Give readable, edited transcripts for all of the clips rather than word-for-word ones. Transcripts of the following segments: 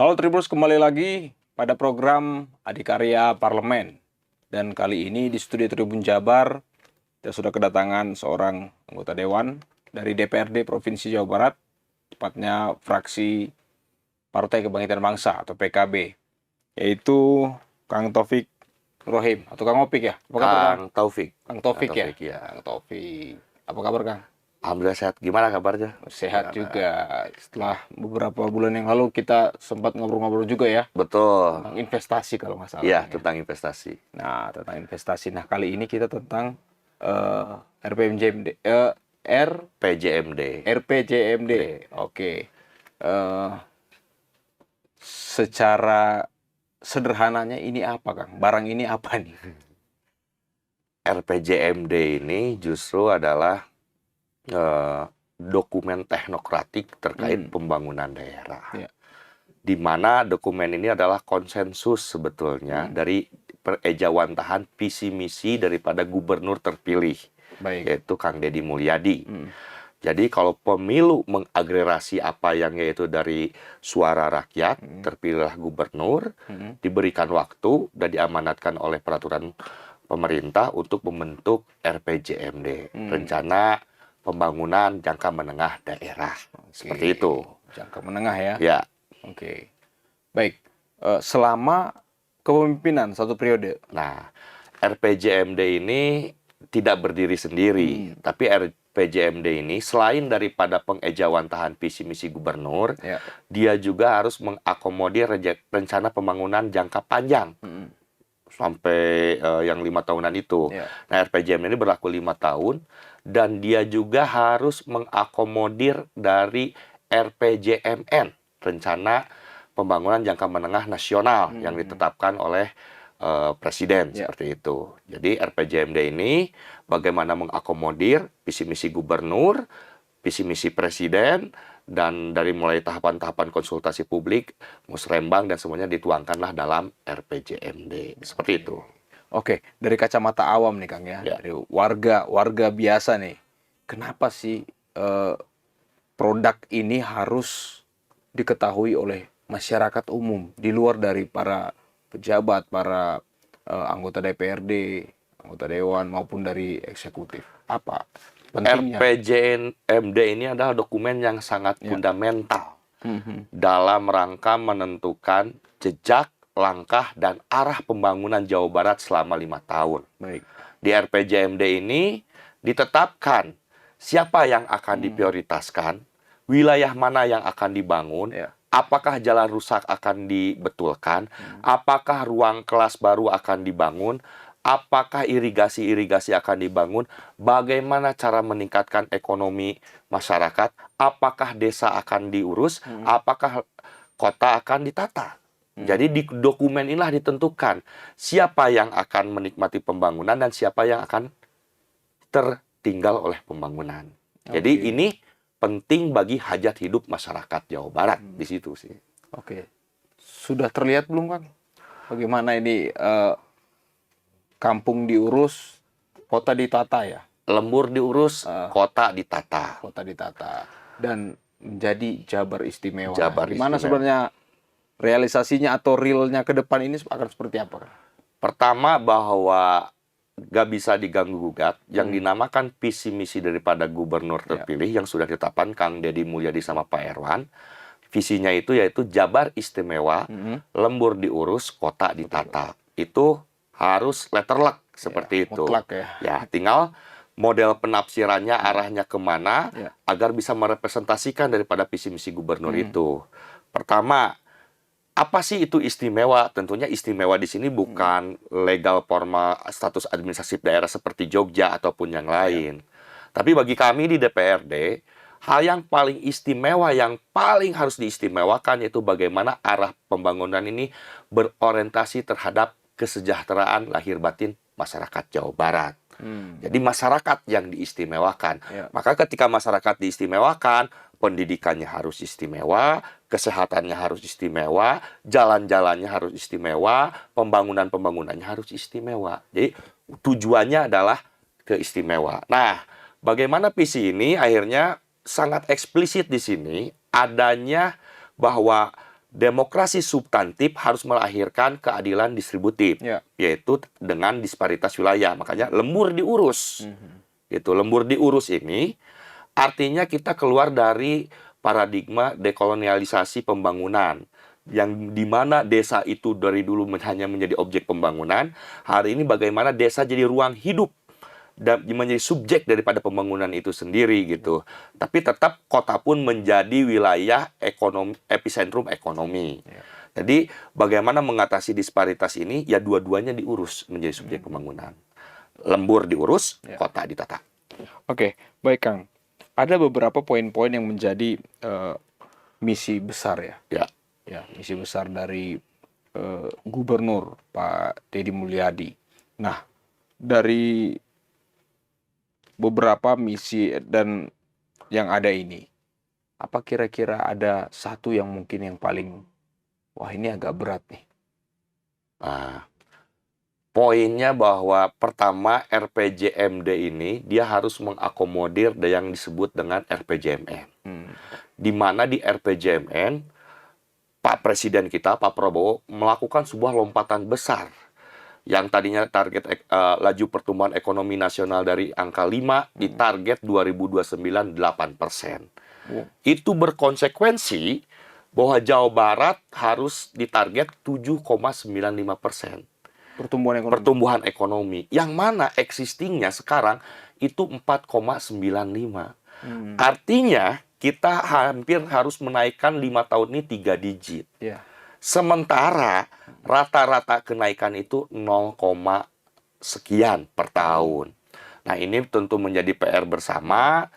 Halo Tribus, kembali lagi pada program Adikarya Parlemen. Dan kali ini di studio Tribun Jabar, kita sudah kedatangan seorang anggota Dewan dari DPRD Provinsi Jawa Barat, tepatnya fraksi Partai Kebangkitan Bangsa atau PKB, yaitu Kang Taufik Rohim atau Kang Opik ya? Apa kabar, Kang? Kang Taufik. Kang Taufik ya? Ya. Kang Taufik. Apa kabar, Kang? Alhamdulillah sehat. Gimana kabarnya? Sehat juga. Setelah beberapa bulan yang lalu kita sempat ngobrol-ngobrol juga ya Betul. tentang investasi kalau nggak salah. Iya, tentang investasi. Nah, tentang investasi. Nah, kali ini kita tentang RPJMD, PJMD. RPJMD. Oke. Secara sederhananya ini apa, Kang? Barang ini apa nih? RPJMD ini justru adalah dokumen teknokratik terkait pembangunan daerah. Ya. Di mana dokumen ini adalah konsensus sebetulnya dari perejawantahan visi misi daripada gubernur terpilih, Baik. yaitu Kang Deddy Mulyadi. Jadi kalau pemilu mengagregasi apa yang yaitu dari suara rakyat, terpilihlah gubernur, diberikan waktu dan diamanatkan oleh peraturan pemerintah untuk membentuk RPJMD, rencana pembangunan jangka menengah daerah. Seperti itu. Jangka menengah ya? Ya. Oke. Baik. Selama kepemimpinan satu periode. Nah, RPJMD ini tidak berdiri sendiri, tapi RPJMD ini selain daripada pengejawantahan visi misi gubernur, dia juga harus mengakomodir rencana pembangunan jangka panjang sampai yang 5 tahunan itu. Nah, RPJMD ini berlaku 5 tahun dan dia juga harus mengakomodir dari RPJMN, rencana pembangunan jangka menengah nasional yang ditetapkan oleh presiden, seperti itu. Jadi RPJMD ini bagaimana mengakomodir visi misi gubernur, visi misi presiden, dan dari mulai tahapan-tahapan konsultasi publik, musrembang dan semuanya dituangkanlah dalam RPJMD. Seperti itu. Oke, dari kacamata awam nih, Kang ya, dari warga biasa nih, kenapa sih produk ini harus diketahui oleh masyarakat umum di luar dari para pejabat, para anggota DPRD, anggota Dewan maupun dari eksekutif? Apa pentingnya? RPJMD ini adalah dokumen yang sangat fundamental dalam rangka menentukan jejak, langkah, dan arah pembangunan Jawa Barat selama 5 tahun. Baik. Di RPJMD ini ditetapkan siapa yang akan diprioritaskan, wilayah mana yang akan dibangun, apakah jalan rusak akan dibetulkan, apakah ruang kelas baru akan dibangun, apakah irigasi-irigasi akan dibangun, bagaimana cara meningkatkan ekonomi masyarakat, apakah desa akan diurus, apakah kota akan ditata. Jadi di dokumen inilah ditentukan siapa yang akan menikmati pembangunan dan siapa yang akan tertinggal oleh pembangunan. Jadi ini penting bagi hajat hidup masyarakat Jawa Barat di situ sih. Oke. Sudah terlihat belum, Kang? Bagaimana ini kampung diurus, kota ditata ya? Lembur diurus, kota ditata. Kota ditata. Dan menjadi Jabar Istimewa. Jabar Gimana Istimewa. sebenarnya realisasinya atau realnya ke depan ini akan seperti apa, Kang? Pertama bahwa gak bisa diganggu-gugat yang dinamakan visi misi daripada gubernur terpilih yang sudah ditetapkan Kang Deddy Mulyadi sama Pak Erwan. Visinya itu yaitu Jabar Istimewa, lembur diurus, kota ditata. Itu harus letterlock seperti itu. Mutlak ya. Ya, tinggal model penafsirannya arahnya kemana agar bisa merepresentasikan daripada visi misi gubernur itu. Pertama, apa sih itu istimewa? Tentunya istimewa di sini bukan legal formal status administratif daerah seperti Jogja ataupun yang lain. Tapi bagi kami di DPRD, hal yang paling istimewa, yang paling harus diistimewakan yaitu bagaimana arah pembangunan ini berorientasi terhadap kesejahteraan lahir batin masyarakat Jawa Barat. Jadi masyarakat yang diistimewakan. Maka ketika masyarakat diistimewakan, pendidikannya harus istimewa, kesehatannya harus istimewa, jalan-jalannya harus istimewa, pembangunannya harus istimewa. Jadi tujuannya adalah keistimewa. Nah, bagaimana visi ini akhirnya sangat eksplisit di sini adanya bahwa Demokrasi substantif harus melahirkan keadilan distributif, Ya. yaitu dengan disparitas wilayah. Makanya lembur diurus. Gitu. Lembur diurus ini artinya kita keluar dari paradigma dekolonialisasi pembangunan, yang dimana desa itu dari dulu hanya menjadi objek pembangunan. Hari ini bagaimana desa jadi ruang hidup dan menjadi subjek daripada pembangunan itu sendiri gitu. Tapi tetap kota pun menjadi wilayah ekonomi, epicentrum ekonomi. Jadi bagaimana mengatasi disparitas ini? Ya dua-duanya diurus menjadi subjek pembangunan. Lembur diurus, kota ditata. Oke, baik Kang. Ada beberapa poin-poin yang menjadi misi besar ya. Ya. Ya, misi besar dari Gubernur Pak Deddy Mulyadi. Nah, dari beberapa misi dan yang ada ini, apa kira-kira ada satu yang mungkin yang paling, wah ini agak berat nih? Nah, poinnya bahwa pertama RPJMD ini dia harus mengakomodir yang disebut dengan RPJMN. Di mana di RPJMN Pak Presiden kita, Pak Prabowo, melakukan sebuah lompatan besar. Yang tadinya target laju pertumbuhan ekonomi nasional dari angka 5, di target 2029 8%. Itu berkonsekuensi bahwa Jawa Barat harus ditarget 7,95%. Pertumbuhan ekonomi. Yang mana existingnya sekarang itu 4,95. Artinya kita hampir harus menaikkan 5 tahun ini 3 digit. Sementara rata-rata kenaikan itu 0, sekian per tahun. Nah ini tentu menjadi PR bersama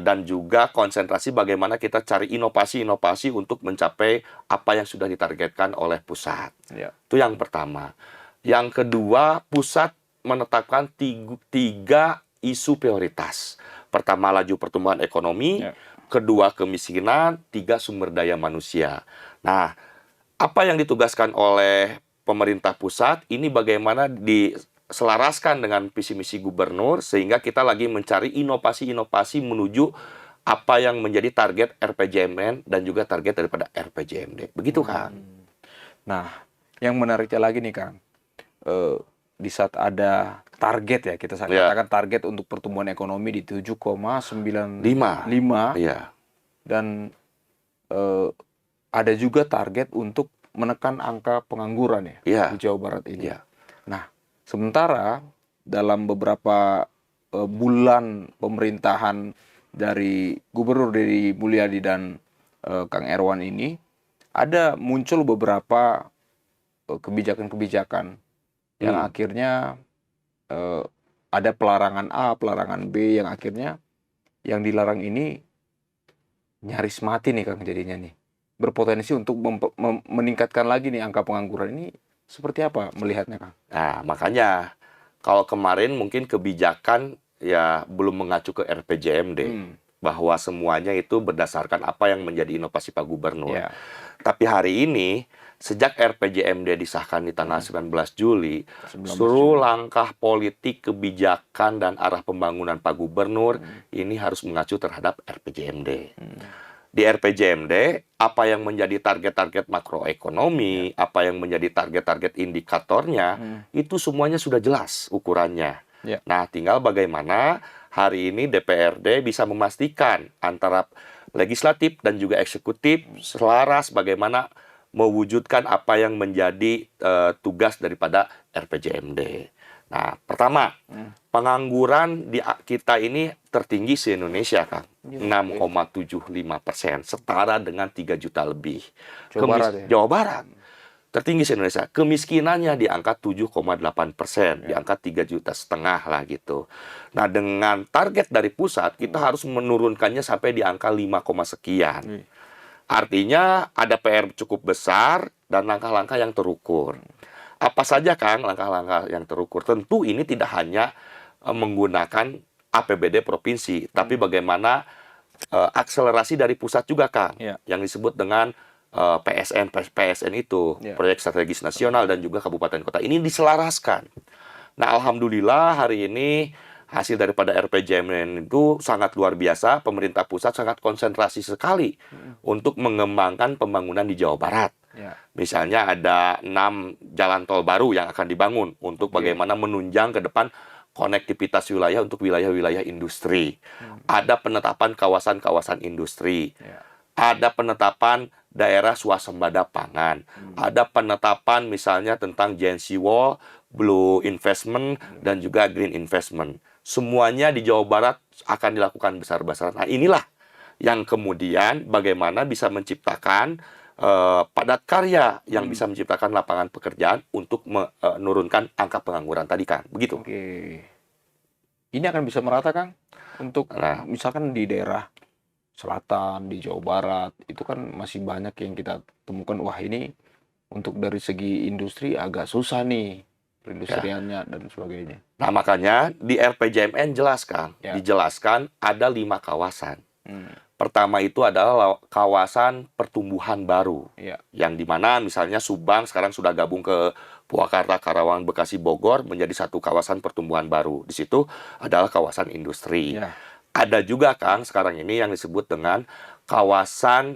dan juga konsentrasi bagaimana kita cari inovasi-inovasi untuk mencapai apa yang sudah ditargetkan oleh pusat. Itu yang pertama. Yang kedua, pusat menetapkan 3 isu prioritas. Pertama, laju pertumbuhan ekonomi. Kedua, kemiskinan. 3, sumber daya manusia. Nah, apa yang ditugaskan oleh pemerintah pusat ini bagaimana diselaraskan dengan visi misi gubernur sehingga kita lagi mencari inovasi-inovasi menuju apa yang menjadi target RPJMN dan juga target daripada RPJMD. Begitu, Kang. Nah, yang menariknya lagi nih, Kang. Di saat ada target ya, kita katakan target untuk pertumbuhan ekonomi di 7,95. Dan ada juga target untuk menekan angka pengangguran ya di Jawa Barat ini. Nah, sementara dalam beberapa bulan pemerintahan dari Gubernur Deddy Mulyadi dan Kang Erwan ini, ada muncul beberapa kebijakan-kebijakan yang akhirnya ada pelarangan A, pelarangan B, yang akhirnya yang dilarang ini nyaris mati nih Kang jadinya nih. Berpotensi untuk meningkatkan lagi nih angka pengangguran ini. Seperti apa melihatnya, Kang? Nah, makanya kalau kemarin mungkin kebijakan ya belum mengacu ke RPJMD. Bahwa semuanya itu berdasarkan apa yang menjadi inovasi Pak Gubernur. Tapi hari ini, sejak RPJMD disahkan di tanggal 19 Juli, seluruh langkah politik, kebijakan, dan arah pembangunan Pak Gubernur ini harus mengacu terhadap RPJMD. Di RPJMD, apa yang menjadi target-target makroekonomi, apa yang menjadi target-target indikatornya, itu semuanya sudah jelas ukurannya. Nah, tinggal bagaimana hari ini DPRD bisa memastikan antara legislatif dan juga eksekutif selaras bagaimana mewujudkan apa yang menjadi tugas daripada RPJMD. Nah, pertama, pengangguran di kita ini tertinggi se-Indonesia, Kang. 6,75%, setara dengan 3 juta lebih. Jawa Barat. Tertinggi se-Indonesia. Kemiskinannya di angka 7,8%, di angka 3,5 juta lah gitu. Nah, dengan target dari pusat, kita harus menurunkannya sampai di angka 5, sekian. Artinya ada PR cukup besar dan langkah-langkah yang terukur. Apa saja, Kang, langkah-langkah yang terukur? Tentu ini tidak hanya menggunakan APBD provinsi, tapi bagaimana akselerasi dari pusat juga, Kang, yang disebut dengan PSN itu, Proyek Strategis Nasional dan juga Kabupaten Kota. Ini diselaraskan. Nah, alhamdulillah hari ini hasil daripada RPJMN itu sangat luar biasa. Pemerintah pusat sangat konsentrasi sekali untuk mengembangkan pembangunan di Jawa Barat. Ya. Misalnya ada 6 jalan tol baru yang akan dibangun untuk bagaimana menunjang ke depan konektivitas wilayah untuk wilayah-wilayah industri. Ada penetapan kawasan-kawasan industri. Ya. Ada penetapan daerah swasembada pangan. Ada penetapan misalnya tentang Gen-Z Wall, Blue Investment, dan juga Green Investment. Semuanya di Jawa Barat akan dilakukan besar-besaran. Nah, inilah yang kemudian bagaimana bisa menciptakan padat karya yang bisa menciptakan lapangan pekerjaan untuk menurunkan angka pengangguran tadi, Kang. Begitu. Oke. Ini akan bisa merata, Kang, untuk misalkan di daerah selatan, di Jawa Barat, itu kan masih banyak yang kita temukan, wah ini untuk dari segi industri agak susah nih, perindustriannya dan sebagainya. Nah, makanya di RPJMN jelas, Kang, Ya. dijelaskan ada 5 kawasan. Pertama itu adalah kawasan pertumbuhan baru, Ya. yang dimana misalnya Subang sekarang sudah gabung ke Purwakarta, Karawang, Bekasi, Bogor menjadi satu kawasan pertumbuhan baru. Di situ adalah kawasan industri. Ya. Ada juga, Kang, sekarang ini yang disebut dengan kawasan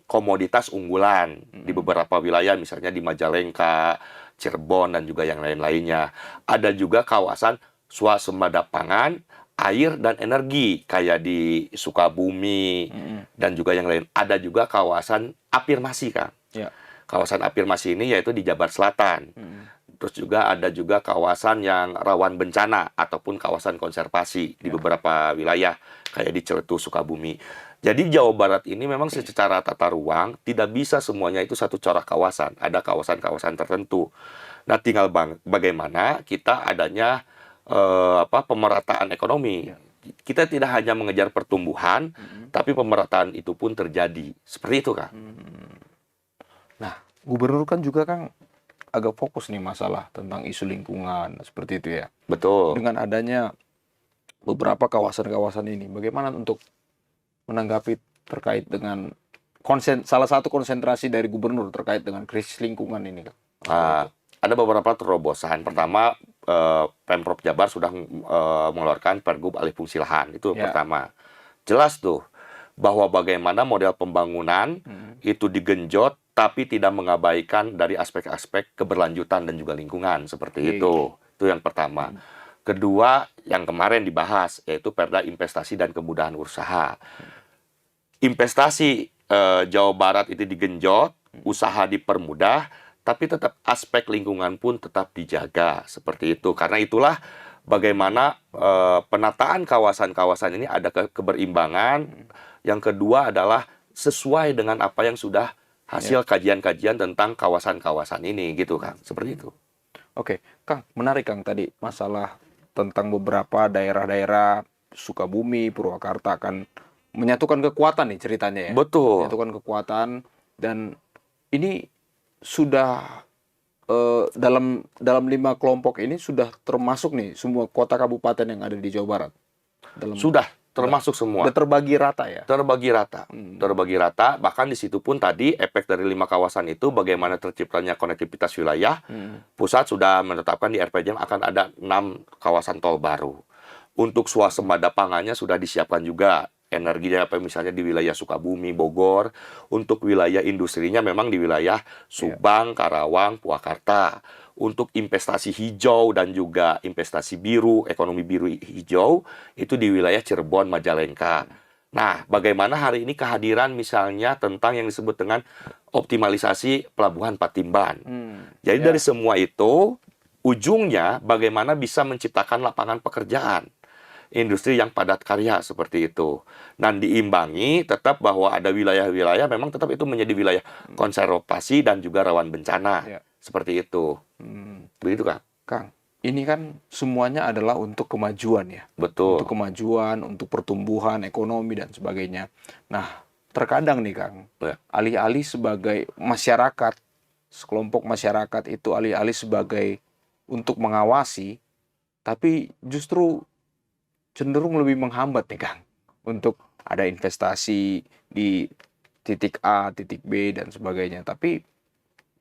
komoditas unggulan di beberapa wilayah, misalnya di Majalengka, Cirebon, dan juga yang lain-lainnya. Ada juga kawasan swasembada pangan, air, dan energi, kayak di Sukabumi, dan juga yang lain. Ada juga kawasan afirmasi, Kang. Ya. Kawasan afirmasi ini yaitu di Jabar Selatan. Terus juga ada juga kawasan yang rawan bencana ataupun kawasan konservasi di beberapa wilayah, kayak di Ciletu, Sukabumi. Jadi Jawa Barat ini memang secara tata ruang tidak bisa semuanya itu satu corak kawasan. Ada kawasan-kawasan tertentu. Nah, tinggal bagaimana kita adanya pemerataan ekonomi. Kita tidak hanya mengejar pertumbuhan, tapi pemerataan itu pun terjadi. Seperti itu, Kang. Nah, gubernur kan juga, Kang, agak fokus nih masalah tentang isu lingkungan, seperti itu ya. Betul. Dengan adanya beberapa kawasan-kawasan ini, bagaimana untuk menanggapi terkait dengan salah satu konsentrasi dari gubernur terkait dengan krisis lingkungan ini, Kang? Ada beberapa terobosan. Pertama, Pemprov Jabar sudah mengeluarkan Pergub alih fungsi lahan. Itu pertama. Jelas tuh bahwa bagaimana model pembangunan itu digenjot tapi tidak mengabaikan dari aspek-aspek keberlanjutan dan juga lingkungan, seperti itu. Itu yang pertama. Kedua, yang kemarin dibahas yaitu Perda Investasi dan Kemudahan Usaha. Investasi Jawa Barat itu digenjot, usaha dipermudah, tapi tetap aspek lingkungan pun tetap dijaga, seperti itu. Karena itulah bagaimana penataan kawasan-kawasan ini ada keberimbangan. Yang kedua adalah sesuai dengan apa yang sudah hasil kajian-kajian tentang kawasan-kawasan ini, gitu, Kang. Seperti itu. Oke, Kang, menarik, Kang, tadi masalah tentang beberapa daerah-daerah Sukabumi, Purwakarta akan menyatukan kekuatan nih ceritanya ya. Betul. Menyatukan kekuatan, dan ini sudah dalam 5 kelompok ini sudah termasuk nih semua kota kabupaten yang ada di Jawa Barat. Sudah termasuk semua. Sudah terbagi rata ya. Terbagi rata. Terbagi rata. Bahkan di situ pun tadi efek dari 5 kawasan itu bagaimana terciptanya konektivitas wilayah. Pusat sudah menetapkan di RPJM akan ada 6 kawasan tol baru. Untuk swasembada pangannya sudah disiapkan juga. Energinya apa misalnya di wilayah Sukabumi, Bogor. Untuk wilayah industrinya memang di wilayah Subang, Karawang, Purwakarta. Untuk investasi hijau dan juga investasi biru, ekonomi biru hijau, itu di wilayah Cirebon, Majalengka. Nah, bagaimana hari ini kehadiran misalnya tentang yang disebut dengan optimalisasi Pelabuhan Patimban. Jadi dari semua itu, ujungnya bagaimana bisa menciptakan lapangan pekerjaan. Industri yang padat karya seperti itu. Dan diimbangi tetap bahwa ada wilayah-wilayah memang tetap itu menjadi wilayah konservasi dan juga rawan bencana. Seperti itu. Begitu, Kang. Kang, ini kan semuanya adalah untuk kemajuan ya. Betul. Untuk kemajuan, untuk pertumbuhan ekonomi dan sebagainya. Nah, terkadang nih, Kang, alih-alih sebagai masyarakat, sekelompok masyarakat itu alih-alih sebagai untuk mengawasi, tapi justru cenderung lebih menghambat nih, Kang, untuk ada investasi di titik A, titik B, dan sebagainya. Tapi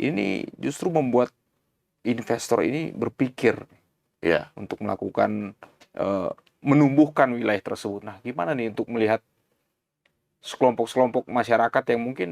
ini justru membuat investor ini berpikir untuk melakukan menumbuhkan wilayah tersebut. Nah, gimana nih untuk melihat sekelompok-sekelompok masyarakat yang mungkin,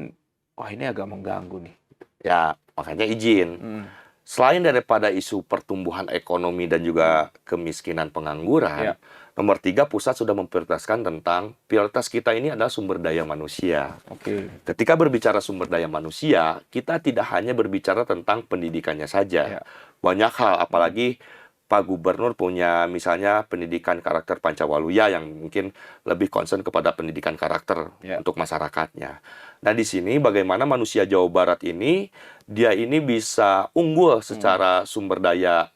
wah ini agak mengganggu nih. Ya, makanya izin. Selain daripada isu pertumbuhan ekonomi dan juga kemiskinan pengangguran, Ya. nomor 3 pusat sudah memprioritaskan tentang prioritas kita ini adalah sumber daya manusia. Oke. Ketika berbicara sumber daya manusia, kita tidak hanya berbicara tentang pendidikannya saja. Ya. Banyak hal, apalagi Pak Gubernur punya misalnya pendidikan karakter Pancawaluya yang mungkin lebih concern kepada pendidikan karakter Ya. untuk masyarakatnya. Nah, di sini bagaimana manusia Jawa Barat ini, dia ini bisa unggul secara sumber daya,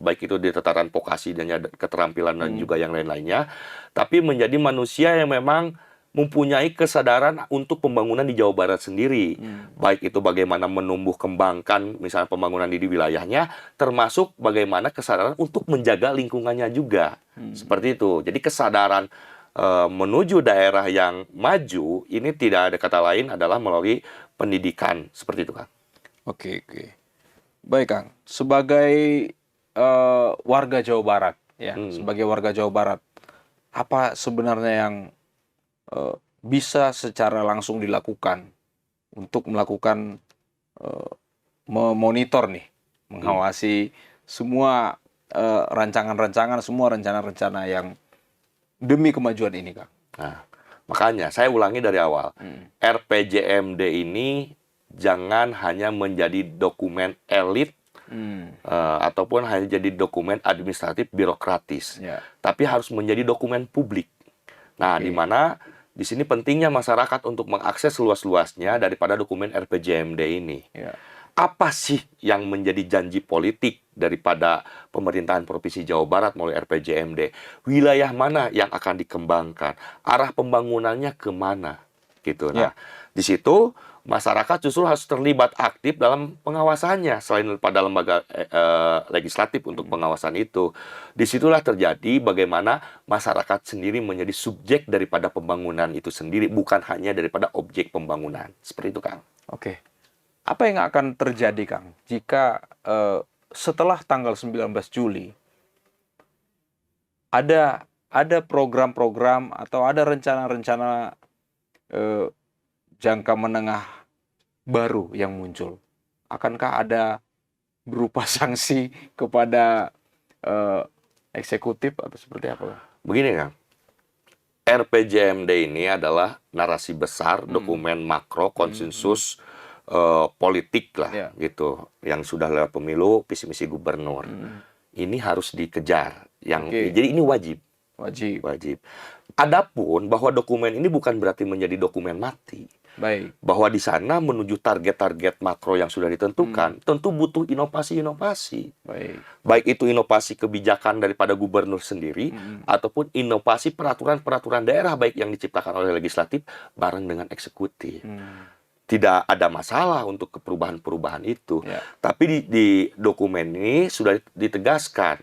baik itu di tataran vokasi dan keterampilan dan juga yang lain-lainnya, tapi menjadi manusia yang memang mempunyai kesadaran untuk pembangunan di Jawa Barat sendiri. Baik itu bagaimana menumbuh kembangkan misalnya pembangunan di wilayahnya, termasuk bagaimana kesadaran untuk menjaga lingkungannya juga. Seperti itu. Jadi kesadaran menuju daerah yang maju, ini tidak ada kata lain adalah melalui pendidikan. Seperti itu, Kang. Oke. Baik, Kang. Sebagai warga Jawa Barat, ya, sebagai warga Jawa Barat, apa sebenarnya yang bisa secara langsung dilakukan untuk melakukan memonitor nih, mengawasi semua rancangan-rancangan, semua rencana-rencana yang demi kemajuan ini, Kang? Nah, makanya saya ulangi dari awal. RPJMD ini jangan hanya menjadi dokumen elit ataupun hanya jadi dokumen administratif birokratis, tapi harus menjadi dokumen publik. Nah, di mana di sini pentingnya masyarakat untuk mengakses luas-luasnya daripada dokumen RPJMD ini. Apa sih yang menjadi janji politik daripada pemerintahan Provinsi Jawa Barat melalui RPJMD? Wilayah mana yang akan dikembangkan? Arah pembangunannya kemana? Gitu. Nah, di situ masyarakat justru harus terlibat aktif dalam pengawasannya selain pada lembaga legislatif untuk pengawasan itu. Disitulah terjadi bagaimana masyarakat sendiri menjadi subjek daripada pembangunan itu sendiri, bukan hanya daripada objek pembangunan. Seperti itu, Kang. Oke. Apa yang akan terjadi, Kang, jika setelah tanggal 19 Juli ada program-program atau ada rencana-rencana jangka menengah baru yang muncul? Akankah ada berupa sanksi kepada eksekutif atau seperti apa? Begini, Kang. RPJMD ini adalah narasi besar, dokumen makro, konsensus politik lah, gitu, yang sudah lewat pemilu, visi misi gubernur. Ini harus dikejar. Jadi ini wajib. Adapun bahwa dokumen ini bukan berarti menjadi dokumen mati. Baik. Bahwa di sana menuju target-target makro yang sudah ditentukan, tentu butuh inovasi-inovasi. Baik itu inovasi kebijakan daripada gubernur sendiri, ataupun inovasi peraturan-peraturan daerah baik yang diciptakan oleh legislatif bareng dengan eksekutif. Tidak ada masalah untuk perubahan-perubahan itu. Tapi di dokumen ini sudah ditegaskan.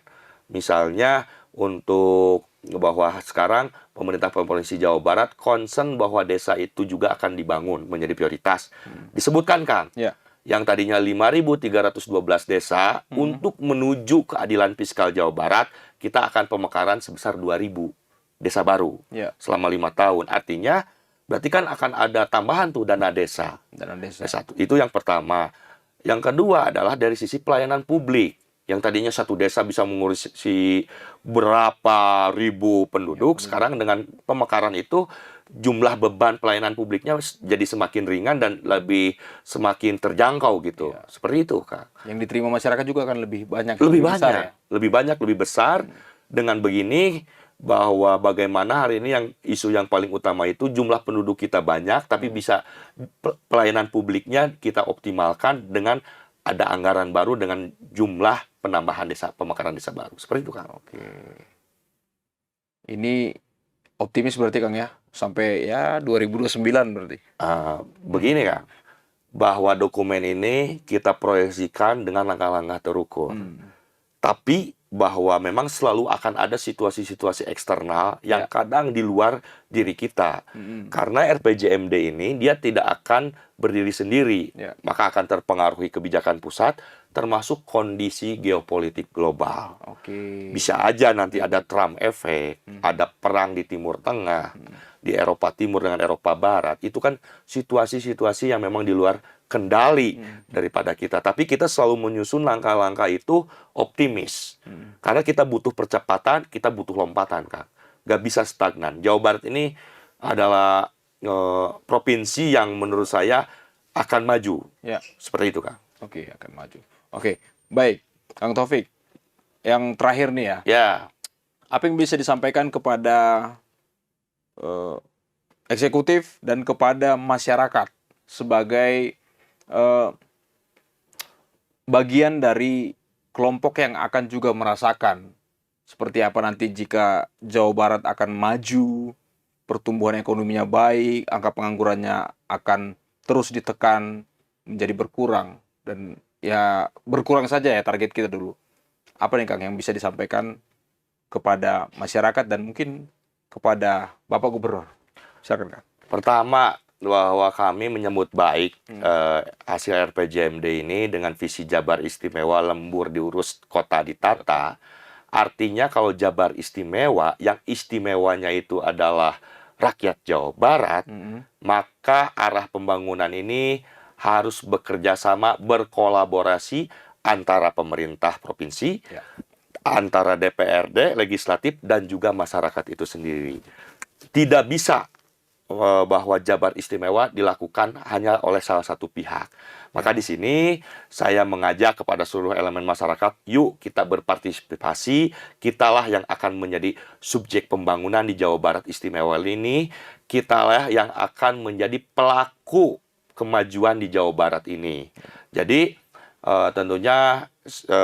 Misalnya untuk bahwa sekarang pemerintah Provinsi Jawa Barat concern bahwa desa itu juga akan dibangun menjadi prioritas. Disebutkan, Kang, yang tadinya 5.312 desa, untuk menuju keadilan fiskal Jawa Barat, kita akan pemekaran sebesar 2.000 desa baru selama 5 tahun. Artinya berarti kan akan ada tambahan tuh dana desa. Itu yang pertama. Yang kedua adalah dari sisi pelayanan publik. Yang tadinya satu desa bisa mengurusi berapa ribu penduduk, sekarang dengan pemekaran itu jumlah beban pelayanan publiknya jadi semakin ringan dan lebih semakin terjangkau gitu. Seperti itu, Kak. Yang diterima masyarakat juga akan lebih banyak. Lebih banyak, lebih besar. Dengan begini, bahwa bagaimana hari ini yang isu yang paling utama itu jumlah penduduk kita banyak, tapi bisa pelayanan publiknya kita optimalkan dengan ada anggaran baru dengan jumlah penambahan desa, pemekaran desa baru. Seperti itu, Kang. Oke. Ini optimis berarti, Kang, ya? Sampai ya 2029 berarti. Begini, Kang. Bahwa dokumen ini kita proyeksikan dengan langkah-langkah terukur. Tapi bahwa memang selalu akan ada situasi-situasi eksternal yang kadang di luar diri kita. Karena RPJMD ini dia tidak akan berdiri sendiri, maka akan terpengaruhi kebijakan pusat, termasuk kondisi geopolitik global. Bisa aja nanti ada Trump efek, ada perang di Timur Tengah, di Eropa Timur dengan Eropa Barat. Itu kan situasi-situasi yang memang di luar kendali daripada kita. Tapi kita selalu menyusun langkah-langkah itu optimis. Karena kita butuh percepatan, kita butuh lompatan, Kang. Nggak bisa stagnan. Jawa Barat ini adalah provinsi yang menurut saya akan maju. Seperti itu, Kang. Oke, akan maju. Oke, baik. Kang Taufik, yang terakhir nih Ya. Apa yang bisa disampaikan kepada eksekutif dan kepada masyarakat sebagai bagian dari kelompok yang akan juga merasakan seperti apa nanti jika Jawa Barat akan maju, pertumbuhan ekonominya baik, angka penganggurannya akan terus ditekan menjadi berkurang, dan ya berkurang saja ya target kita dulu. Apa nih Kang yang bisa disampaikan kepada masyarakat dan mungkin kepada Bapak Gubernur? Silakan Kang. Pertama, bahwa kami menyambut baik hasil RPJMD ini dengan visi Jabar Istimewa, lembur diurus, kota ditata. Artinya kalau Jabar Istimewa, yang istimewanya itu adalah rakyat Jawa Barat, maka arah pembangunan ini harus bekerja sama, berkolaborasi antara pemerintah provinsi, antara DPRD, legislatif, dan juga masyarakat itu sendiri. Tidak bisa bahwa Jabar Istimewa dilakukan hanya oleh salah satu pihak. Maka di sini saya mengajak kepada seluruh elemen masyarakat, yuk kita berpartisipasi, kitalah yang akan menjadi subjek pembangunan di Jawa Barat Istimewa ini, kitalah yang akan menjadi pelaku kemajuan di Jawa Barat ini. Jadi tentunya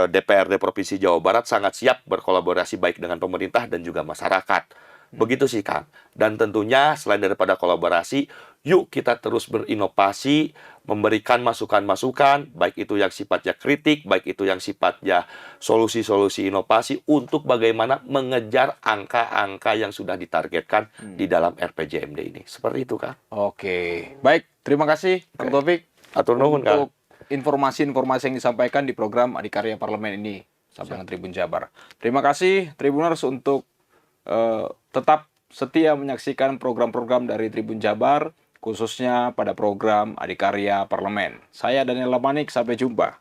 DPRD Provinsi Jawa Barat sangat siap berkolaborasi baik dengan pemerintah dan juga masyarakat. Begitu sih, Kang. Dan tentunya selain daripada kolaborasi, yuk kita terus berinovasi, memberikan masukan-masukan, baik itu yang sifatnya kritik, baik itu yang sifatnya solusi-solusi inovasi untuk bagaimana mengejar angka-angka yang sudah ditargetkan di dalam RPJMD ini. Seperti itu, Kang. Oke. Baik, terima kasih Kang Taufik Atur nuhun, Kang. untuk informasi-informasi yang disampaikan di program Adikarya Parlemen ini sama dengan Tribun Jabar. Terima kasih Tribuners untuk tetap setia menyaksikan program-program dari Tribun Jabar, khususnya pada program Adikarya Parlemen. Saya Daniel Lamanik, sampai jumpa.